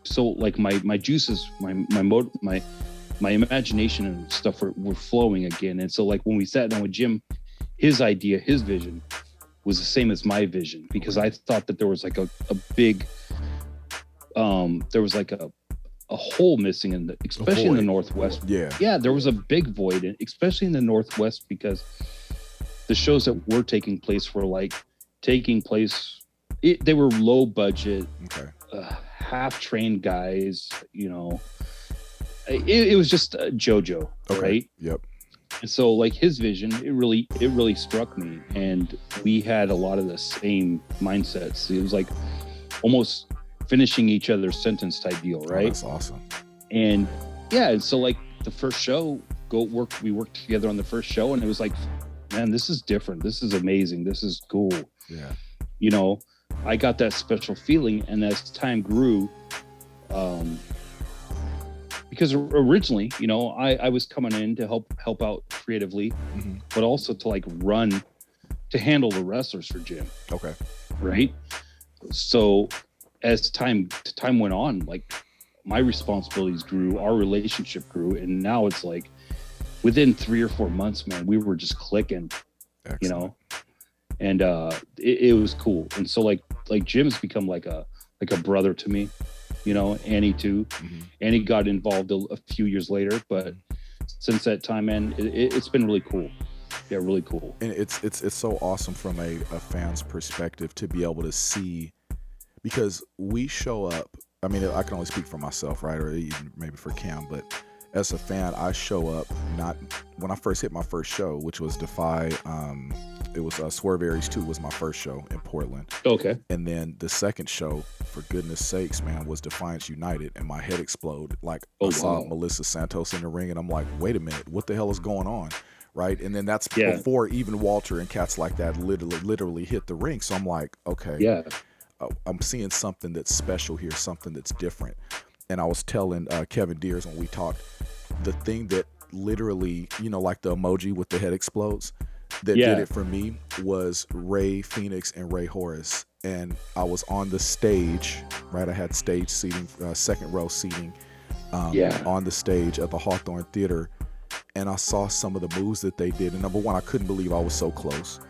So like my juices, my imagination and stuff were flowing again. And so like when we sat down with Jim, his idea, his vision was the same as my vision, because I thought that there was like a big, there was like a hole missing especially in the Northwest. Yeah, there was a big void, especially in the Northwest, because the shows that were taking place, they were low budget, half trained guys, it was just JoJo, right? Yep. And so like his vision, it really struck me, and we had a lot of the same mindsets. It was like almost finishing each other's sentence type deal, right? That's awesome. And and so like the first show, we worked together on the first show, and it was like, man, this is different. This is amazing. This is cool. Yeah. I got that special feeling, and as time grew, because originally, I was coming in to help out creatively, but also to handle the wrestlers for Jim. Okay. Right. So as time went on, like my responsibilities grew, our relationship grew, and now it's like within 3 or 4 months, man, we were just clicking. Excellent. And it was cool. And so like Jim's become like a brother to me, Annie too. Annie got involved a few years later, but since that time, man, it's been really cool. Yeah, really cool. And it's so awesome from a fan's perspective to be able to see, because we show up, I mean, I can only speak for myself, right? Or even maybe for Cam, but as a fan, I show up not when I first hit my first show, which was Defy. It was Swerve Aries 2 was my first show in Portland. Okay. And then the second show, for goodness sakes, man, was Defiance United, and my head exploded. Like I saw Melissa Santos in the ring, and I'm like, wait a minute, what the hell is going on? right? And then that's Yeah. before even Walter and cats like that literally hit the ring. So I'm like, okay, Yeah. I'm seeing something that's special here, something that's different. And I was telling Kevin Deers when we talked, the thing that literally, like the emoji with the head explodes, that did it for me was Ray Phoenix and Ray Horace. And I was on the stage, right? I had stage seating, second row seating on the stage at the Hawthorne Theater. And I saw some of the moves that they did. And number one, I couldn't believe I was so close,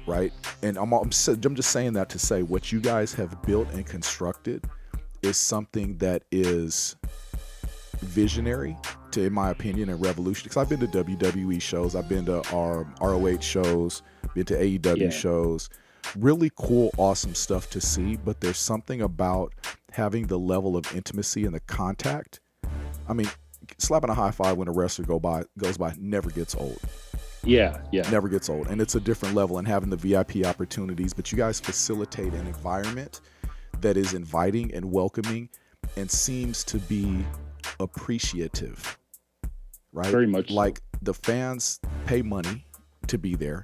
right? And I'm just saying that to say what you guys have built and constructed is something that is visionary, in my opinion, and revolutionary. Because I've been to WWE shows, I've been to ROH shows, been to AEW shows. Really cool, awesome stuff to see. But there's something about having the level of intimacy and the contact. I mean, slapping a high five when a wrestler goes by never gets old. Yeah. Never gets old. And it's a different level, and having the VIP opportunities. But you guys facilitate an environment that is inviting and welcoming and seems to be appreciative, right? Very much like the fans pay money to be there.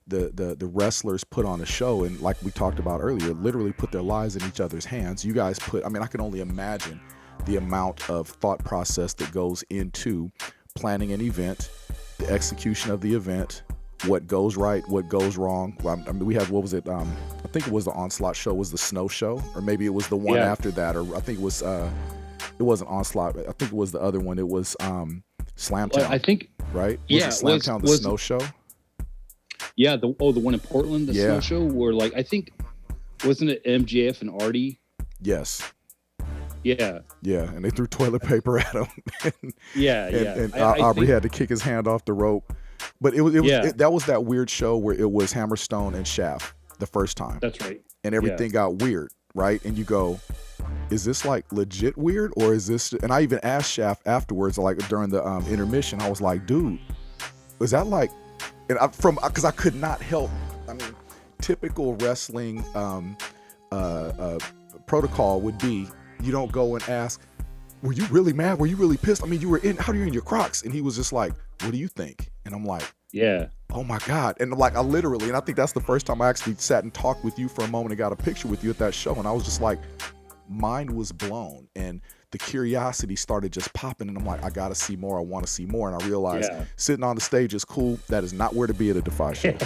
The wrestlers put on a show, and like we talked about earlier, literally put their lives in each other's hands. You guys I can only imagine the amount of thought process that goes into planning an event, the execution of the event, what goes right, what goes wrong. Well, I mean, we had, what was it? I think it was the Onslaught show, was the Snow show, or maybe it was the one after that, or I think it was, it wasn't Onslaught, I think it was the other one. It was Slamtown. Well, I think, right? Was it Slamtown, the Snow show? Yeah, the one in Portland, the Snow show, where like, I think, wasn't it MJF and Artie? Yes. Yeah, and they threw toilet paper at him. and Aubrey had to kick his hand off the rope. But that was that weird show where it was Hammerstone and Shaft the first time. That's right. And everything got weird, right? And you go, is this like legit weird, or is this? And I even asked Shaft afterwards, like during the intermission, I was like, dude, is that like? And because I could not help. I mean, typical wrestling protocol would be, you don't go and ask, were you really mad? Were you really pissed? I mean, how are you in your Crocs? And he was just like, what do you think? And I'm like, oh my God. And like, I literally, and I think that's the first time I actually sat and talked with you for a moment and got a picture with you at that show. And I was just like, mind was blown. And the curiosity started just popping. And I'm like, I got to see more. I want to see more. And I realized sitting on the stage is cool. That is not where to be at a Defy show.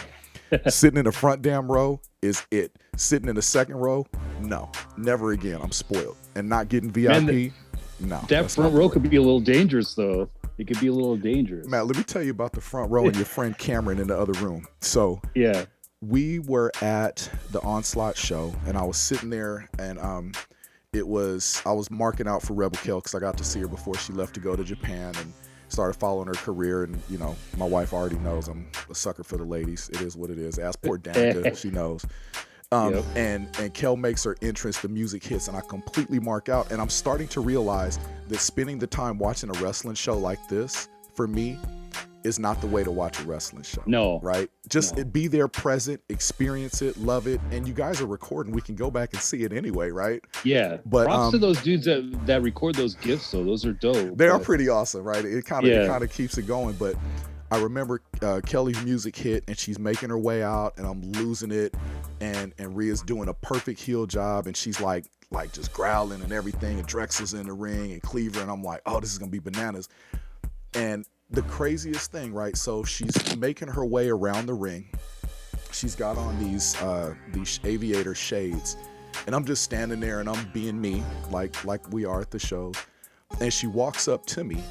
Sitting in the front damn row is it. Sitting in the second row, no, never again. I'm spoiled. And not getting VIP, no. That front row could be a little dangerous, though. It could be a little dangerous. Matt, let me tell you about the front row and your friend Cameron in the other room. So we were at the Onslaught show, and I was sitting there, and I was marking out for Rebel Kill because I got to see her before she left to go to Japan and started following her career. And my wife already knows I'm a sucker for the ladies. It is what it is. Ask poor Danica, she knows. And Kel makes her entrance, the music hits, and I completely mark out. And I'm starting to realize that spending the time watching a wrestling show like this, for me, is not the way to watch a wrestling show. No. Right? Just be there, present, experience it, love it. And you guys are recording. We can go back and see it anyway, right? Yeah. But props to those dudes that record those gifts, though. Those are dope. They are pretty awesome, right? It kind of keeps it going. But I remember Kelly's music hit, and she's making her way out, and I'm losing it. And Rhea's doing a perfect heel job, and she's like just growling and everything, and Drexel's in the ring, and Cleaver, and I'm like, oh, this is gonna be bananas. And the craziest thing, right? So she's making her way around the ring. She's got on these aviator shades, and I'm just standing there, and I'm being me, like we are at the shows. And she walks up to me,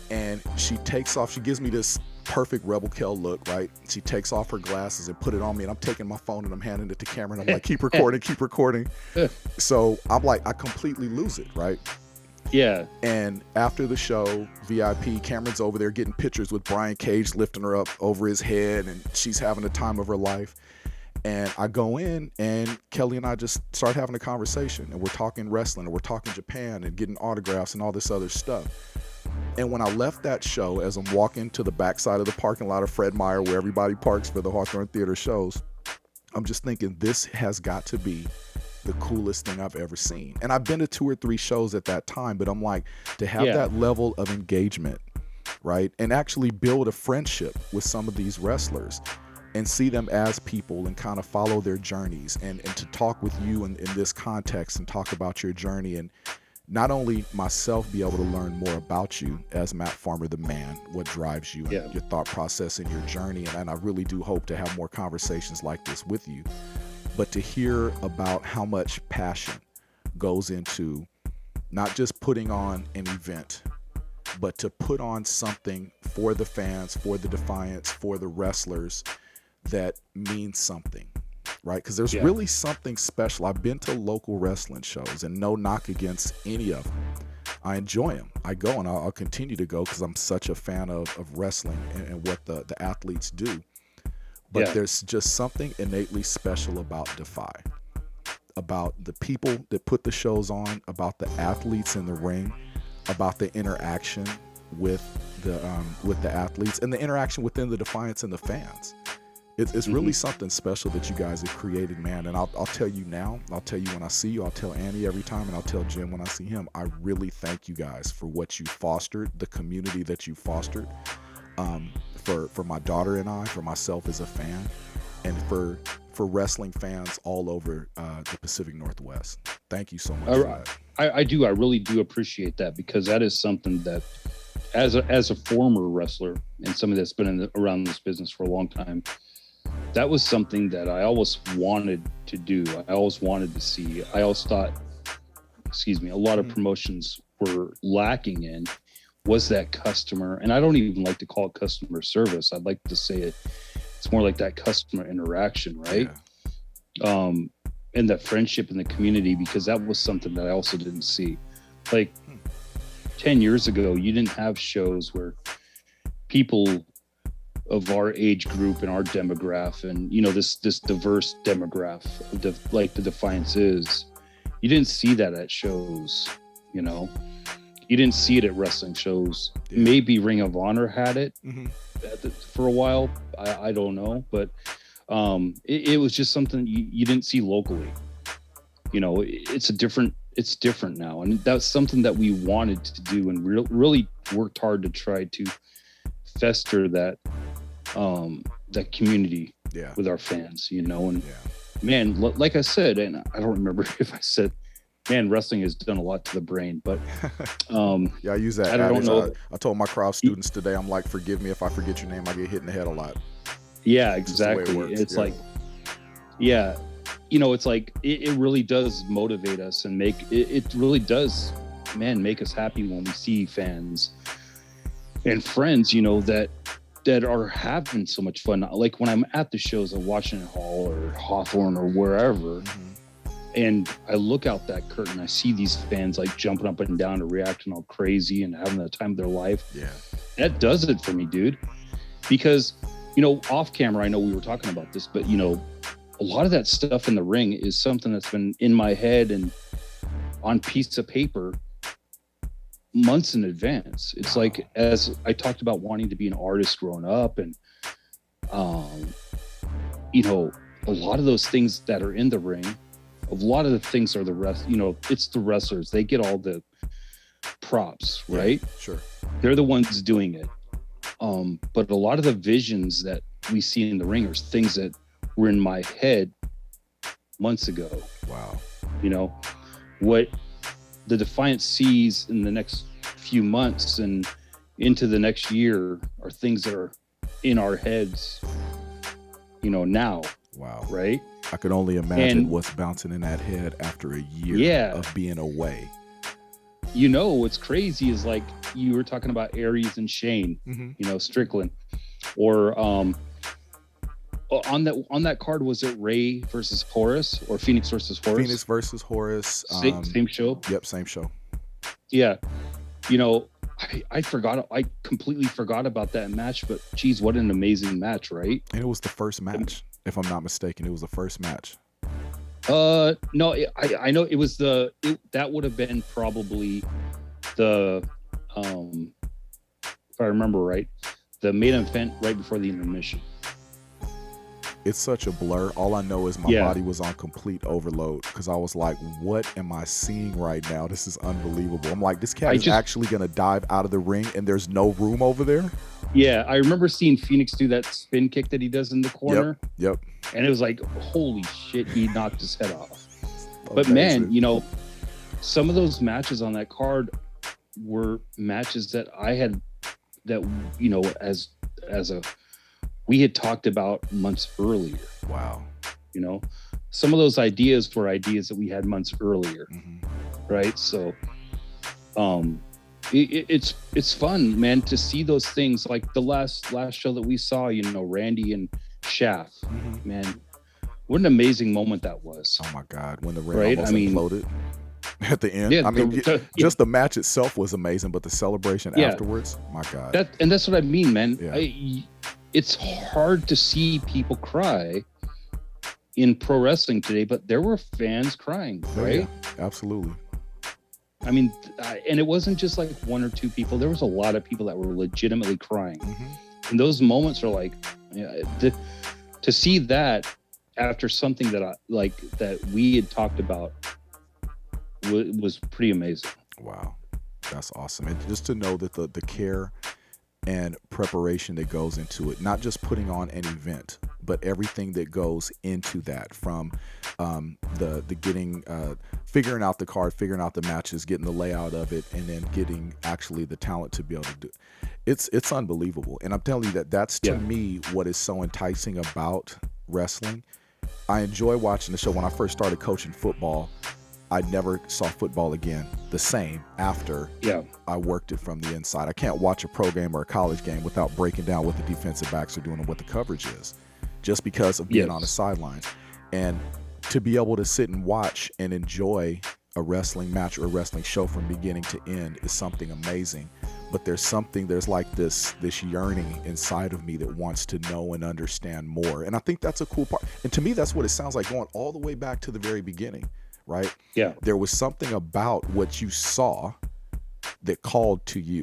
and she takes off. She gives me this perfect Rebel Kell look, right? She takes off her glasses and put it on me, and I'm taking my phone and I'm handing it to Cameron. I'm like, keep recording, keep recording. So I'm like, I completely lose it, right? Yeah. And after the show, VIP, Cameron's over there getting pictures with Brian Cage lifting her up over his head, and she's having the time of her life. And I go in, and Kelly and I just start having a conversation, and we're talking wrestling, and we're talking Japan, and getting autographs and all this other stuff. And when I left that show, as I'm walking to the backside of the parking lot of Fred Meyer, where everybody parks for the Hawthorne Theater shows, I'm just thinking, this has got to be the coolest thing I've ever seen. And I've been to 2 or 3 shows at that time, but I'm like, to have that level of engagement, right? And actually build a friendship with some of these wrestlers and see them as people and kind of follow their journeys, and to talk with you in this context and talk about your journey, and not only myself be able to learn more about you as Matt Farmer, the man, what drives you and your thought process and your journey. And I really do hope to have more conversations like this with you, but to hear about how much passion goes into not just putting on an event, but to put on something for the fans, for the Defiance, for the wrestlers that means something, right? Because there's really something special. I've been to local wrestling shows, and no knock against any of them. I enjoy them. I go, and I'll continue to go because I'm such a fan of wrestling and what the athletes do. But there's just something innately special about Defy, about the people that put the shows on, about the athletes in the ring, about the interaction with the athletes, and the interaction within the Defiance and the fans. It's really something special that you guys have created, man. And I'll tell you now, I'll tell you when I see you, I'll tell Annie every time, and I'll tell Jim when I see him. I really thank you guys for what you fostered, the community that you fostered, for my daughter and I, for myself as a fan, and for wrestling fans all over the Pacific Northwest. Thank you so much for that. I do. I really do appreciate that, because that is something that, as a former wrestler and somebody that's been around this business for a long time, that was something that I always wanted to do. I always wanted to see. I always thought, a lot of promotions were lacking in was that customer. And I don't even like to call it customer service. I'd like to say it's more like that customer interaction, right? Yeah. And the friendship in the community, because that was something that I also didn't see. Like 10 years ago, you didn't have shows where people of our age group and our demographic, and this diverse demographic like the Defiance is, you didn't see that at shows. You didn't see it at wrestling shows. Maybe Ring of Honor had it for a while. I don't know, but it was just something you didn't see locally. It's different now, and that's something that we wanted to do, and really worked hard to try to fester that community with our fans, and man, like I said, and I don't remember if I said, man, wrestling has done a lot to the brain, but I use that. I don't know. I told my crowd students today, I'm like, forgive me if I forget your name. I get hit in the head a lot. Yeah, exactly. It's like, it's like it really does motivate us and it really does, man, make us happy when we see fans and friends, that are having so much fun. Like when I'm at the shows at Washington Hall or Hawthorne or wherever, and I look out that curtain, I see these fans like jumping up and down and reacting all crazy and having the time of their life. Yeah, that does it for me, dude. Because, off camera, I know we were talking about this, but a lot of that stuff in the ring is something that's been in my head and on piece of paper months in advance. It's like, as I talked about wanting to be an artist growing up, and a lot of those things that are in the ring, a lot of the things are the rest, it's the wrestlers. They get all the props, right? Yeah, sure. They're the ones doing it. But a lot of the visions that we see in the ring are things that were in my head months ago. Wow. What the Defiance sees in the next few months and into the next year are things that are in our heads, now. Wow. Right? I could only imagine what's bouncing in that head after a year of being away. What's crazy is, like, you were talking about Aries and Shane, Strickland, or on that card, was it Ray versus Horace or Phoenix versus Horace? Phoenix versus Horace. Same show? Yep, same show. Yeah. I completely forgot about that match, but geez, what an amazing match, right? And it was the first match, if I'm not mistaken. It was the first match. No, I know it was that would have been probably the, if I remember right, the main event right before the intermission. It's such a blur. All I know is my body was on complete overload because I was like, what am I seeing right now? This is unbelievable. I'm like, this cat is actually going to dive out of the ring and there's no room over there? Yeah, I remember seeing Phoenix do that spin kick that he does in the corner. Yep. And it was like, holy shit, he knocked his head off. But Amazing. man, some of those matches on that card were matches that I had we had talked about months earlier. Wow. Some of those ideas were ideas that we had months earlier. Mm-hmm. Right. So it's fun, man, to see those things like the last show that we saw, Randy and Shaft. Mm-hmm. Man, what an amazing moment that was. Oh my God. When the ring almost imploded at the end. Yeah, just the match itself was amazing, but the celebration afterwards, my God. That's what I mean, man. Yeah. It's hard to see people cry in pro wrestling today, but there were fans crying, right? Yeah, absolutely. I mean, and it wasn't just like one or two people. There was a lot of people that were legitimately crying. Mm-hmm. And those moments are like, to see that after something that that we had talked about was pretty amazing. Wow. That's awesome. And just to know that the care and preparation that goes into it, not just putting on an event, but everything that goes into that, from the getting, figuring out the card, figuring out the matches, getting the layout of it, and then getting actually the talent to be able to do it. It's unbelievable. And I'm telling you that's to me what is so enticing about wrestling. I enjoy watching the show. When I first started coaching football, I never saw football again the same after I worked it from the inside. I can't watch a pro game or a college game without breaking down what the defensive backs are doing and what the coverage is, just because of being on the sidelines. And to be able to sit and watch and enjoy a wrestling match or a wrestling show from beginning to end is something amazing. But there's like this yearning inside of me that wants to know and understand more. And I think that's a cool part. And to me, that's what it sounds like, going all the way back to the very beginning. Right? Yeah. There was something about what you saw that called to you,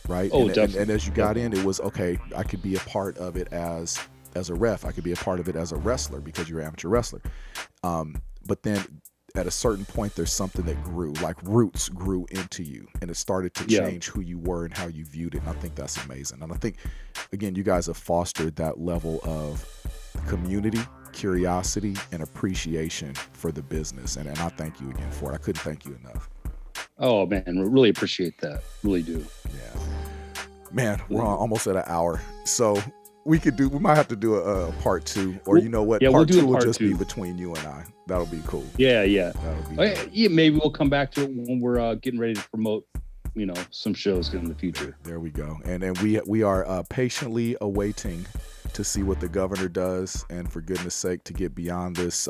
right? Oh, definitely. And as you got in, it was, okay, I could be a part of it as a ref. I could be a part of it as a wrestler because you're an amateur wrestler. But then at a certain point, there's something that grew, like roots grew into you, and it started to change who you were and how you viewed it. And I think that's amazing. And I think, again, you guys have fostered that level of community, curiosity, and appreciation for the business, and I thank you again for it. I couldn't thank you enough. Oh man, we really appreciate that. Really do. Yeah, man, we're almost at an hour, so we might have to do a part 2, or you know what? Part 2 will just be between you and I. That'll be cool. Yeah. That'll be cool. Yeah, maybe we'll come back to it when we're getting ready to promote, some shows in the future. There we go. And we are patiently awaiting to see what the governor does, and for goodness sake, to get beyond this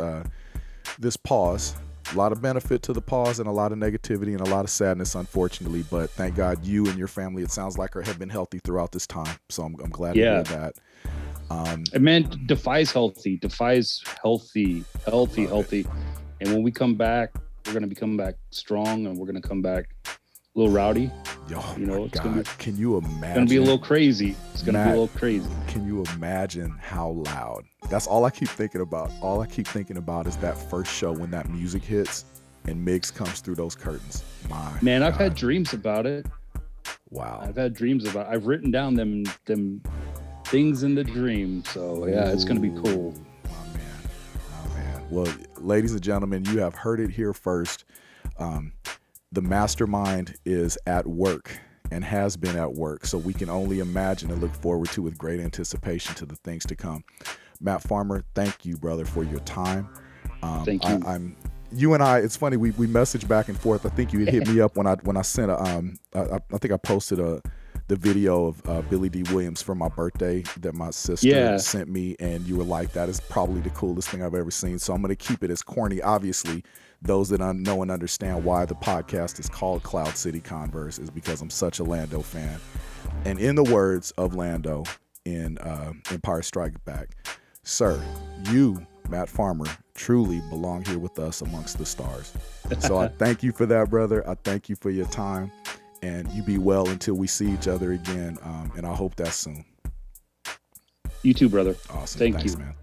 pause. A lot of benefit to the pause and a lot of negativity and a lot of sadness, unfortunately, but thank God you and your family, it sounds like, have been healthy throughout this time, so I'm glad to hear that. And man, Defi's healthy, and when we come back, we're going to come back strong, and we're going to come back a little rowdy. It's gonna be, can you imagine? It's gonna be a little crazy. Be a little crazy. Can you imagine how loud? That's all I keep thinking about. All I keep thinking about is that first show when that music hits and Miggs comes through those curtains. Man, I've had dreams about it. Wow. I've written down them things in the dream. So yeah, it's gonna be cool. My man. Well, ladies and gentlemen, you have heard it here first. The mastermind is at work and has been at work, so we can only imagine and look forward to with great anticipation to the things to come. Matt Farmer, thank you, brother, for your time. Thank you. You and I, it's funny, we messaged back and forth. I think you hit me up when I sent I think I posted the video of Billy D. Williams for my birthday that my sister sent me, and you were like, that is probably the coolest thing I've ever seen. So I'm going to keep it as corny. Obviously, those that know and understand why the podcast is called Cloud City Converse is because I'm such a Lando fan. And in the words of Lando in Empire Strikes Back, sir, you, Matt Farmer, truly belong here with us amongst the stars. So I thank you for that, brother. I thank you for your time, and you be well until we see each other again. And I hope that's soon. You too, brother. Awesome. Thanks, you, man.